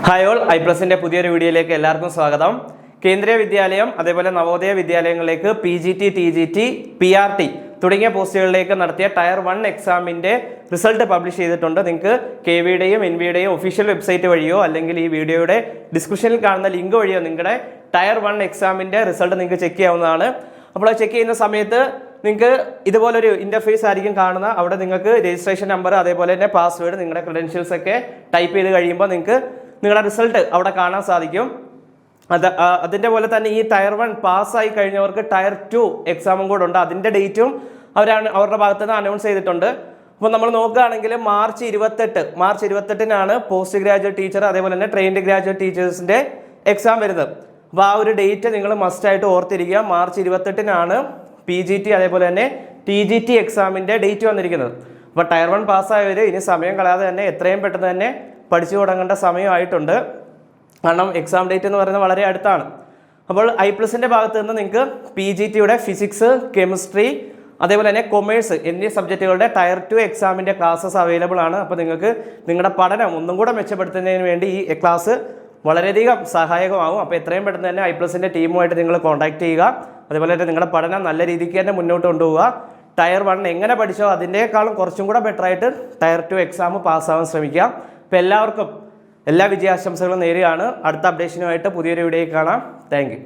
Hi all, ഐപ്ലസിന്റെ പുതിയൊരു വീഡിയോയിലേക്ക് എല്ലാവർക്കും സ്വാഗതം. കേന്ദ്രീയ വിദ്യാലയം അതേപോലെ നവോദയ വിദ്യാലയങ്ങളിലേക്ക് PGT, TGT, PRT തുടങ്ങിയ പോസ്റ്റുകളിലേക്ക് നടത്തിയ ടയർ 1 എക്സാമിന്റെ റിസൾട്ട് പബ്ലിഷ് ചെയ്തിട്ടുണ്ട്. നിങ്ങൾക്ക് KVയുടെയും NVയുടെയും ഒഫീഷ്യൽ വെബ്സൈറ്റ് വഴിയോ അല്ലെങ്കിൽ ഈ വീഡിയോയുടെ ഡിസ്ക്രിപ്ഷനിൽ കാണുന്ന ലിങ്ക് വഴിയോ നിങ്ങളുടെ ടയർ 1 എക്സാമിന്റെ റിസൾട്ട് നിങ്ങൾക്ക് ചെക്ക് ചെയ്യാവുന്നതാണ്. അപ്പോൾ ചെക്ക് ചെയ്യുന്ന സമയത്ത് നിങ്ങൾക്ക് ഇതുപോലൊരു ഇന്റർഫേസ് ആയിരിക്കും കാണുന്നത്. അവിടെ നിങ്ങൾക്ക് രജിസ്ട്രേഷൻ നമ്പർ അതേപോലെ തന്നെ പാസ്വേഡ്, നിങ്ങളുടെ ക്രെഡൻഷ്യൽസ് ഒക്കെ ടൈപ്പ് ചെയ്ത് കഴിയുമ്പോൾ നിങ്ങൾക്ക് നിങ്ങളുടെ റിസൾട്ട് അവിടെ കാണാൻ സാധിക്കും. അതിൻ്റെ പോലെ തന്നെ ഈ ടയർ 1 പാസ്സായി കഴിഞ്ഞവർക്ക് ടയർ 2 എക്സാമും കൂടെ ഉണ്ട്. അതിൻ്റെ ഡേറ്റും അവരുടെ ഭാഗത്ത് നിന്ന് അനൗൺസ് ചെയ്തിട്ടുണ്ട്. അപ്പോൾ നമ്മൾ നോക്കുകയാണെങ്കിൽ മാർച്ച് 28-നാണ് പോസ്റ്റ് ഗ്രാജുവേറ്റ് ടീച്ചർ അതേപോലെ തന്നെ ട്രെയിൻഡ് ഗ്രാജുവേറ്റ് ടീച്ചേഴ്സിൻ്റെ എക്സാം വരുന്നത്. അപ്പോൾ ആ ഒരു ഡേറ്റ് നിങ്ങൾ മസ്റ്റായിട്ട് ഓർത്തിരിക്കുക. മാർച്ച് 28-നാണ് PGT അതേപോലെ തന്നെ TGT എക്സാമിൻ്റെ ഡേറ്റ് വന്നിരിക്കുന്നത്. അപ്പോൾ ടയർ 1 പാസ്സായവർ ഇനി സമയം കളയാതെ തന്നെ എത്രയും പെട്ടെന്ന് തന്നെ പഠിച്ചു തുടങ്ങേണ്ട സമയമായിട്ടുണ്ട്. കാരണം എക്സാം ഡേറ്റ് എന്ന് പറയുന്നത് വളരെ അടുത്താണ്. അപ്പോൾ ഐപ്ലസിൻ്റെ ഭാഗത്ത് നിന്ന് നിങ്ങൾക്ക് PGTയുടെ ഫിസിക്സ്, കെമിസ്ട്രി അതേപോലെ തന്നെ കൊമേഴ്സ് എന്നീ സബ്ജക്റ്റുകളുടെ ടയർ 2 എക്സാമിൻ്റെ ക്ലാസ്സസ് അവൈലബിൾ ആണ്. അപ്പോൾ നിങ്ങൾക്ക് നിങ്ങളുടെ പഠനം ഒന്നും കൂടെ മെച്ചപ്പെടുത്തുന്നതിന് വേണ്ടി ഈ ക്ലാസ് വളരെയധികം സഹായകമാകും. അപ്പോൾ എത്രയും പെട്ടെന്ന് തന്നെ ഐപ്ലസിൻ്റെ ടീമുമായിട്ട് നിങ്ങൾ കോൺടാക്ട് ചെയ്യുക. അതുപോലെ തന്നെ നിങ്ങളുടെ പഠനം നല്ല രീതിക്ക് തന്നെ മുന്നോട്ട് കൊണ്ടുപോവുക. ടയർ 1 എങ്ങനെ പഠിച്ചോ അതിൻ്റെക്കാളും കുറച്ചും കൂടെ ബെറ്ററായിട്ട് ടയർ 2 എക്സാം പാസ്സാവാൻ ശ്രമിക്കാം. അപ്പോൾ എല്ലാവർക്കും എല്ലാ വിജയാശംസകളും നേരുകയാണ്. അടുത്ത അപ്ഡേഷനുമായിട്ട് പുതിയൊരു വീഡിയോയിൽ കാണാം. Thank you.